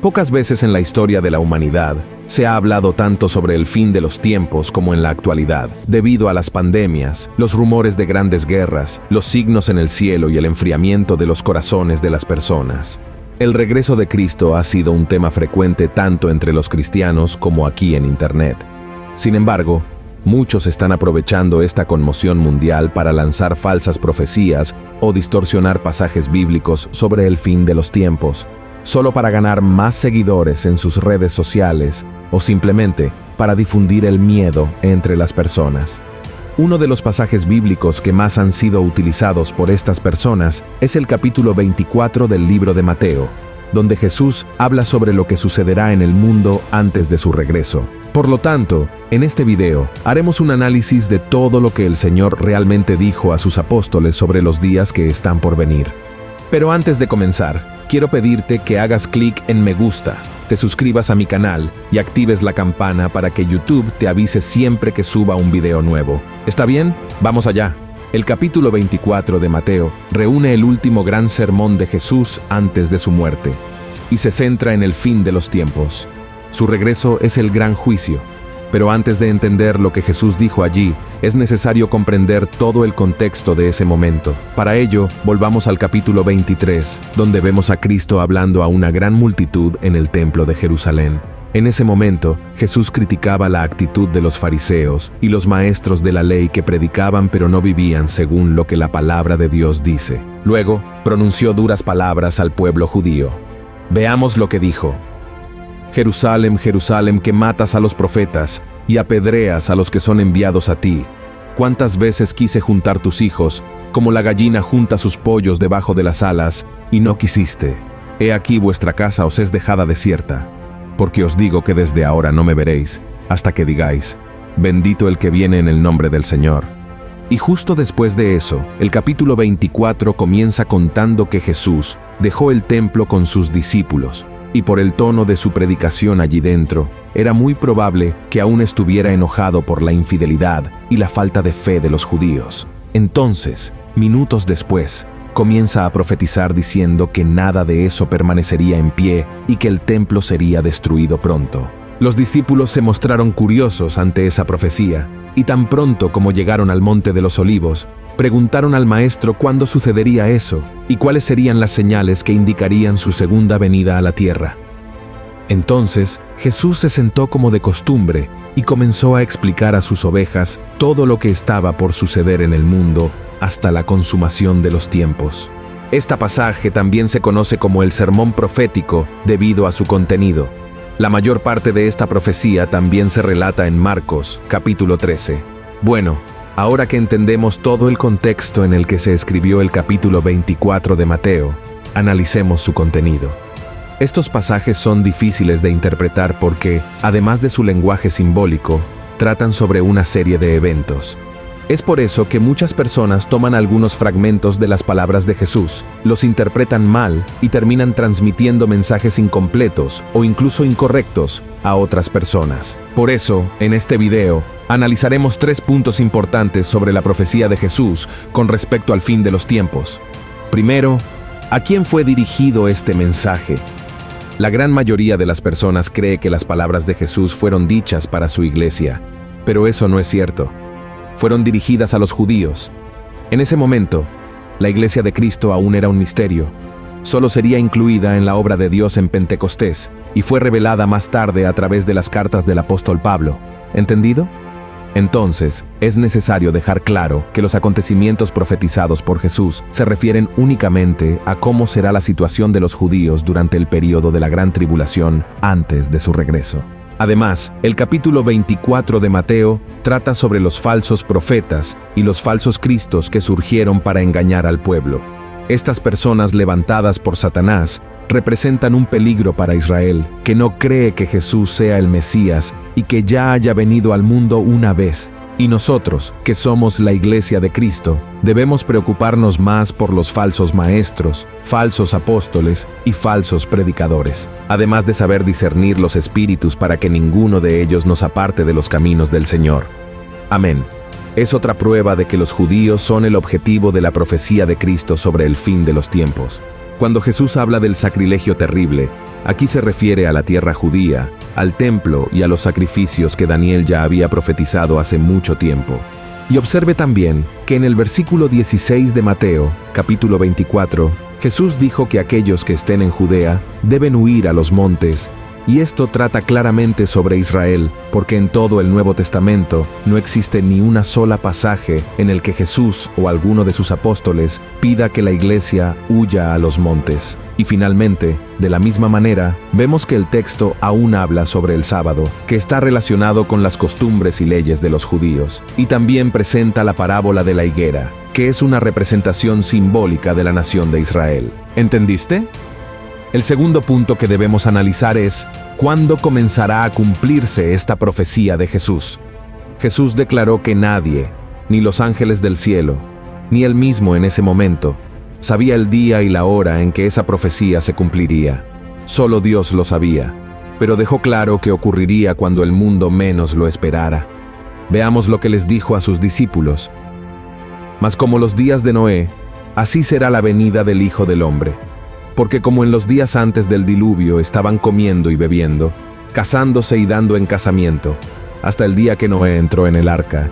Pocas veces en la historia de la humanidad se ha hablado tanto sobre el fin de los tiempos como en la actualidad, debido a las pandemias, los rumores de grandes guerras, los signos en el cielo y el enfriamiento de los corazones de las personas. El regreso de Cristo ha sido un tema frecuente tanto entre los cristianos como aquí en Internet. Sin embargo, muchos están aprovechando esta conmoción mundial para lanzar falsas profecías o distorsionar pasajes bíblicos sobre el fin de los tiempos, solo para ganar más seguidores en sus redes sociales o simplemente para difundir el miedo entre las personas. Uno de los pasajes bíblicos que más han sido utilizados por estas personas es el capítulo 24 del libro de Mateo, donde Jesús habla sobre lo que sucederá en el mundo antes de su regreso. Por lo tanto, en este video haremos un análisis de todo lo que el Señor realmente dijo a sus apóstoles sobre los días que están por venir. Pero antes de comenzar, quiero pedirte que hagas clic en me gusta, te suscribas a mi canal y actives la campana para que YouTube te avise siempre que suba un video nuevo. ¿Está bien? ¡Vamos allá! El capítulo 24 de Mateo reúne el último gran sermón de Jesús antes de su muerte y se centra en el fin de los tiempos. Su regreso es el gran juicio. Pero antes de entender lo que Jesús dijo allí, es necesario comprender todo el contexto de ese momento. Para ello, volvamos al capítulo 23, donde vemos a Cristo hablando a una gran multitud en el templo de Jerusalén. En ese momento, Jesús criticaba la actitud de los fariseos y los maestros de la ley que predicaban pero no vivían según lo que la palabra de Dios dice. Luego, pronunció duras palabras al pueblo judío. Veamos lo que dijo. Jerusalén, Jerusalén, que matas a los profetas y apedreas a los que son enviados a ti. ¿Cuántas veces quise juntar tus hijos, como la gallina junta sus pollos debajo de las alas, y no quisiste? He aquí vuestra casa os es dejada desierta. Porque os digo que desde ahora no me veréis, hasta que digáis, bendito el que viene en el nombre del Señor. Y justo después de eso, el capítulo 24 comienza contando que Jesús dejó el templo con sus discípulos, y por el tono de su predicación allí dentro, era muy probable que aún estuviera enojado por la infidelidad y la falta de fe de los judíos. Entonces, minutos después, comienza a profetizar diciendo que nada de eso permanecería en pie y que el templo sería destruido pronto. Los discípulos se mostraron curiosos ante esa profecía, y tan pronto como llegaron al Monte de los Olivos, preguntaron al Maestro cuándo sucedería eso y cuáles serían las señales que indicarían su segunda venida a la tierra. Entonces, Jesús se sentó como de costumbre y comenzó a explicar a sus ovejas todo lo que estaba por suceder en el mundo hasta la consumación de los tiempos. Este pasaje también se conoce como el sermón profético debido a su contenido. La mayor parte de esta profecía también se relata en Marcos, capítulo 13. Bueno, ahora que entendemos todo el contexto en el que se escribió el capítulo 24 de Mateo, analicemos su contenido. Estos pasajes son difíciles de interpretar porque, además de su lenguaje simbólico, tratan sobre una serie de eventos. Es por eso que muchas personas toman algunos fragmentos de las palabras de Jesús, los interpretan mal y terminan transmitiendo mensajes incompletos o incluso incorrectos a otras personas. Por eso, en este video, analizaremos 3 puntos importantes sobre la profecía de Jesús con respecto al fin de los tiempos. Primero, ¿a quién fue dirigido este mensaje? La gran mayoría de las personas cree que las palabras de Jesús fueron dichas para su iglesia, pero eso no es cierto. Fueron dirigidas a los judíos. En ese momento, la iglesia de Cristo aún era un misterio. Solo sería incluida en la obra de Dios en Pentecostés y fue revelada más tarde a través de las cartas del apóstol Pablo. ¿Entendido? Entonces, es necesario dejar claro que los acontecimientos profetizados por Jesús se refieren únicamente a cómo será la situación de los judíos durante el período de la gran tribulación antes de su regreso. Además, el capítulo 24 de Mateo trata sobre los falsos profetas y los falsos cristos que surgieron para engañar al pueblo. Estas personas levantadas por Satanás representan un peligro para Israel, que no cree que Jesús sea el Mesías y que ya haya venido al mundo una vez. Y nosotros, que somos la Iglesia de Cristo, debemos preocuparnos más por los falsos maestros, falsos apóstoles y falsos predicadores, además de saber discernir los espíritus para que ninguno de ellos nos aparte de los caminos del Señor. Amén. Es otra prueba de que los judíos son el objetivo de la profecía de Cristo sobre el fin de los tiempos. Cuando Jesús habla del sacrilegio terrible, Aquí se refiere a la tierra judía, al templo y a los sacrificios que Daniel ya había profetizado hace mucho tiempo. Y observe también que en el versículo 16 de Mateo, capítulo 24, Jesús dijo que aquellos que estén en Judea deben huir a los montes, y esto trata claramente sobre Israel, porque en todo el Nuevo Testamento no existe ni una sola pasaje en el que Jesús o alguno de sus apóstoles pida que la iglesia huya a los montes. Y finalmente, de la misma manera, vemos que el texto aún habla sobre el sábado, que está relacionado con las costumbres y leyes de los judíos, y también presenta la parábola de la higuera, que es una representación simbólica de la nación de Israel. ¿Entendiste? El segundo punto que debemos analizar es ¿cuándo comenzará a cumplirse esta profecía de Jesús? Jesús declaró que nadie, ni los ángeles del cielo, ni él mismo en ese momento, sabía el día y la hora en que esa profecía se cumpliría. Solo Dios lo sabía, pero dejó claro que ocurriría cuando el mundo menos lo esperara. Veamos lo que les dijo a sus discípulos. Mas como los días de Noé, así será la venida del Hijo del Hombre. Porque como en los días antes del diluvio estaban comiendo y bebiendo, casándose y dando en casamiento, hasta el día que Noé entró en el arca,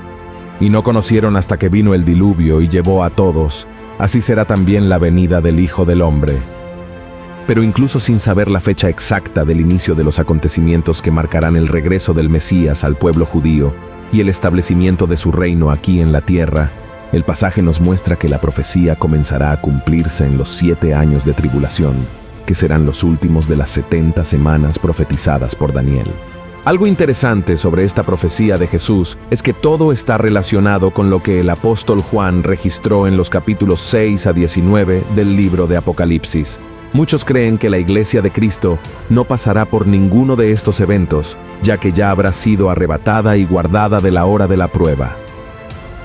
y no conocieron hasta que vino el diluvio y llevó a todos, así será también la venida del Hijo del Hombre. Pero incluso sin saber la fecha exacta del inicio de los acontecimientos que marcarán el regreso del Mesías al pueblo judío y el establecimiento de su reino aquí en la tierra, el pasaje nos muestra que la profecía comenzará a cumplirse en los 7 años de tribulación, que serán los últimos de las 70 semanas profetizadas por Daniel. Algo interesante sobre esta profecía de Jesús es que todo está relacionado con lo que el apóstol Juan registró en los capítulos 6 a 19 del libro de Apocalipsis. Muchos creen que la Iglesia de Cristo no pasará por ninguno de estos eventos, ya que ya habrá sido arrebatada y guardada de la hora de la prueba.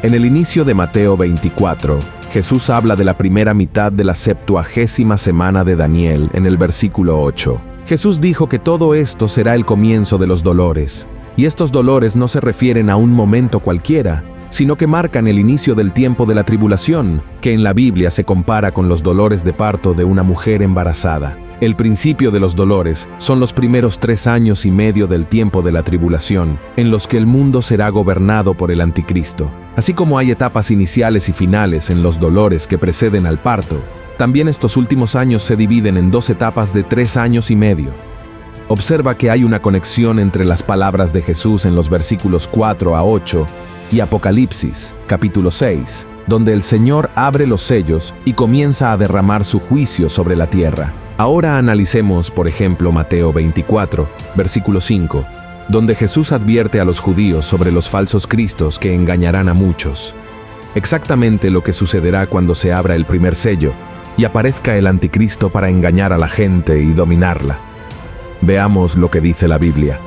En el inicio de Mateo 24, Jesús habla de la primera mitad de la 70ª semana de Daniel en el versículo 8. Jesús dijo que todo esto será el comienzo de los dolores, y estos dolores no se refieren a un momento cualquiera, sino que marcan el inicio del tiempo de la tribulación, que en la Biblia se compara con los dolores de parto de una mujer embarazada. El principio de los dolores son los primeros 3 años y medio del tiempo de la tribulación, en los que el mundo será gobernado por el anticristo. Así como hay etapas iniciales y finales en los dolores que preceden al parto, también estos últimos años se dividen en 2 etapas de 3 años y medio. Observa que hay una conexión entre las palabras de Jesús en los versículos 4 a 8 y Apocalipsis, capítulo 6, donde el Señor abre los sellos y comienza a derramar su juicio sobre la tierra. Ahora analicemos, por ejemplo, Mateo 24, versículo 5, donde Jesús advierte a los judíos sobre los falsos cristos que engañarán a muchos. Exactamente lo que sucederá cuando se abra el primer sello y aparezca el anticristo para engañar a la gente y dominarla. Veamos lo que dice la Biblia.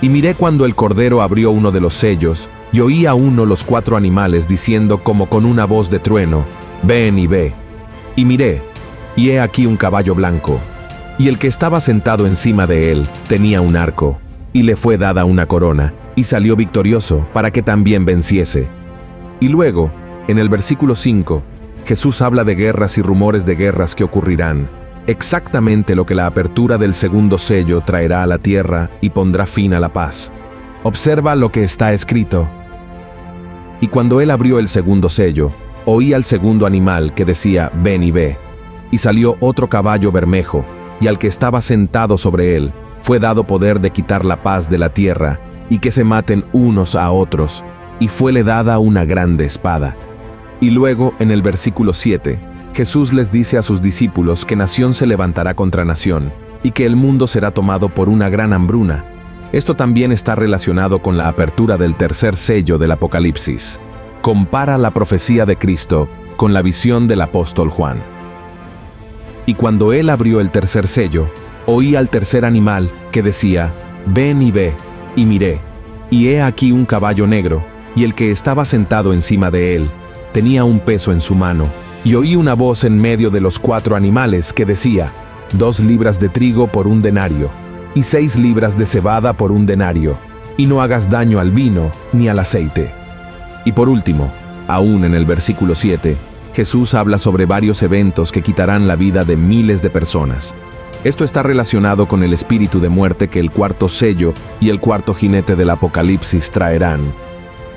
Y miré cuando el Cordero abrió uno de los sellos, y oí a uno los 4 animales diciendo como con una voz de trueno, «Ven y ve». Y miré, y he aquí un caballo blanco, y el que estaba sentado encima de él tenía un arco, y le fue dada una corona, y salió victorioso para que también venciese. Y luego, en el versículo 5, Jesús habla de guerras y rumores de guerras que ocurrirán, exactamente lo que la apertura del segundo sello traerá a la tierra y pondrá fin a la paz. Observa lo que está escrito. Y cuando él abrió el segundo sello, oí al segundo animal que decía, «Ven y ve». Y salió otro caballo bermejo, y al que estaba sentado sobre él, fue dado poder de quitar la paz de la tierra, y que se maten unos a otros, y fuele dada una grande espada. Y luego, en el versículo 7, Jesús les dice a sus discípulos que nación se levantará contra nación, y que el mundo será tomado por una gran hambruna. Esto también está relacionado con la apertura del tercer sello del Apocalipsis. Compara la profecía de Cristo con la visión del apóstol Juan. Y cuando él abrió el tercer sello, oí al tercer animal que decía, «Ven y ve», y miré, y he aquí un caballo negro, y el que estaba sentado encima de él tenía un peso en su mano, y oí una voz en medio de los 4 animales que decía, 2 libras de trigo por 1 denario, y 6 libras de cebada por 1 denario, y no hagas daño al vino ni al aceite. Y por último, aún en el versículo 7, Jesús habla sobre varios eventos que quitarán la vida de miles de personas. Esto está relacionado con el espíritu de muerte que el cuarto sello y el cuarto jinete del Apocalipsis traerán.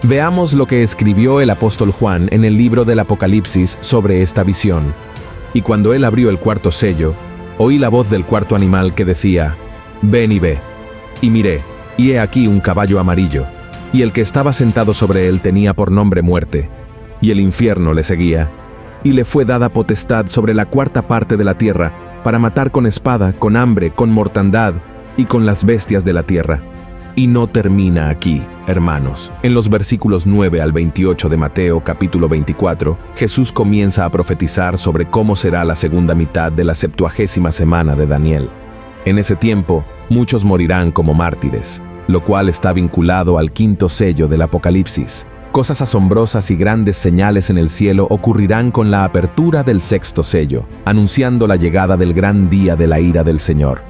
Veamos lo que escribió el apóstol Juan en el libro del Apocalipsis sobre esta visión. Y cuando él abrió el cuarto sello, oí la voz del cuarto animal que decía: «Ven y ve». Y miré, y he aquí un caballo amarillo, y el que estaba sentado sobre él tenía por nombre Muerte, y el infierno le seguía, y le fue dada potestad sobre la cuarta parte de la tierra, para matar con espada, con hambre, con mortandad, y con las bestias de la tierra. Y no termina aquí, hermanos. En los versículos 9 al 28 de Mateo capítulo 24, Jesús comienza a profetizar sobre cómo será la segunda mitad de la 70ª semana de Daniel. En ese tiempo, muchos morirán como mártires, lo cual está vinculado al quinto sello del Apocalipsis. Cosas asombrosas y grandes señales en el cielo ocurrirán con la apertura del sexto sello, anunciando la llegada del gran día de la ira del Señor.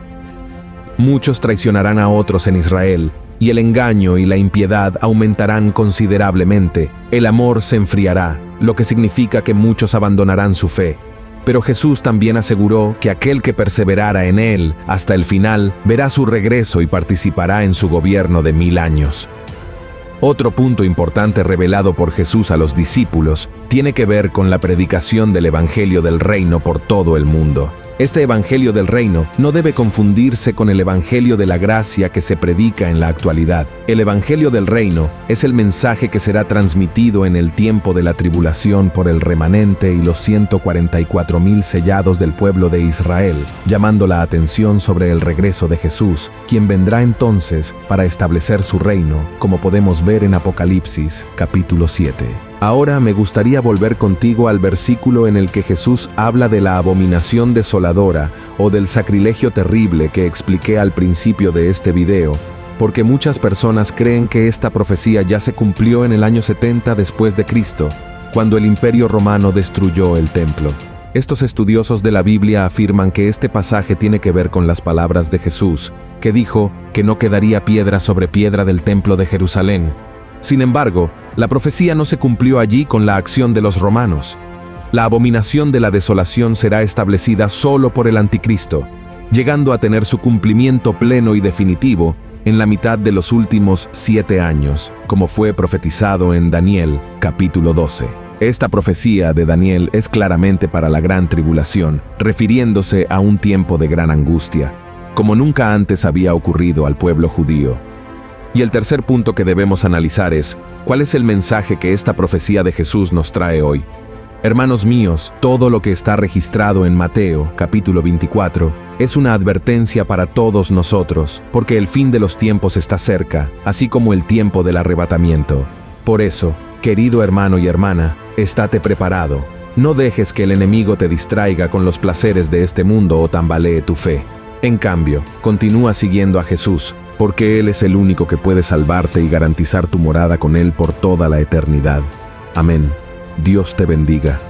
Muchos traicionarán a otros en Israel, y el engaño y la impiedad aumentarán considerablemente. El amor se enfriará, lo que significa que muchos abandonarán su fe. Pero Jesús también aseguró que aquel que perseverara en él hasta el final verá su regreso y participará en su gobierno de 1000 años. Otro punto importante revelado por Jesús a los discípulos tiene que ver con la predicación del Evangelio del Reino por todo el mundo. Este Evangelio del Reino no debe confundirse con el Evangelio de la Gracia que se predica en la actualidad. El Evangelio del Reino es el mensaje que será transmitido en el tiempo de la tribulación por el remanente y los 144,000 sellados del pueblo de Israel, llamando la atención sobre el regreso de Jesús, quien vendrá entonces para establecer su reino, como podemos ver en Apocalipsis capítulo 7. Ahora me gustaría volver contigo al versículo en el que Jesús habla de la abominación desoladora o del sacrilegio terrible que expliqué al principio de este video, porque muchas personas creen que esta profecía ya se cumplió en el año 70 después de Cristo, cuando el Imperio Romano destruyó el templo. Estos estudiosos de la Biblia afirman que este pasaje tiene que ver con las palabras de Jesús, que dijo que no quedaría piedra sobre piedra del templo de Jerusalén. Sin embargo, la profecía no se cumplió allí con la acción de los romanos. La abominación de la desolación será establecida solo por el anticristo, llegando a tener su cumplimiento pleno y definitivo en la mitad de los últimos 7 años, como fue profetizado en Daniel, capítulo 12. Esta profecía de Daniel es claramente para la gran tribulación, refiriéndose a un tiempo de gran angustia, como nunca antes había ocurrido al pueblo judío. Y el tercer punto que debemos analizar es, ¿cuál es el mensaje que esta profecía de Jesús nos trae hoy? Hermanos míos, todo lo que está registrado en Mateo, capítulo 24, es una advertencia para todos nosotros, porque el fin de los tiempos está cerca, así como el tiempo del arrebatamiento. Por eso, querido hermano y hermana, estate preparado. No dejes que el enemigo te distraiga con los placeres de este mundo o tambalee tu fe. En cambio, continúa siguiendo a Jesús, porque Él es el único que puede salvarte y garantizar tu morada con Él por toda la eternidad. Amén. Dios te bendiga.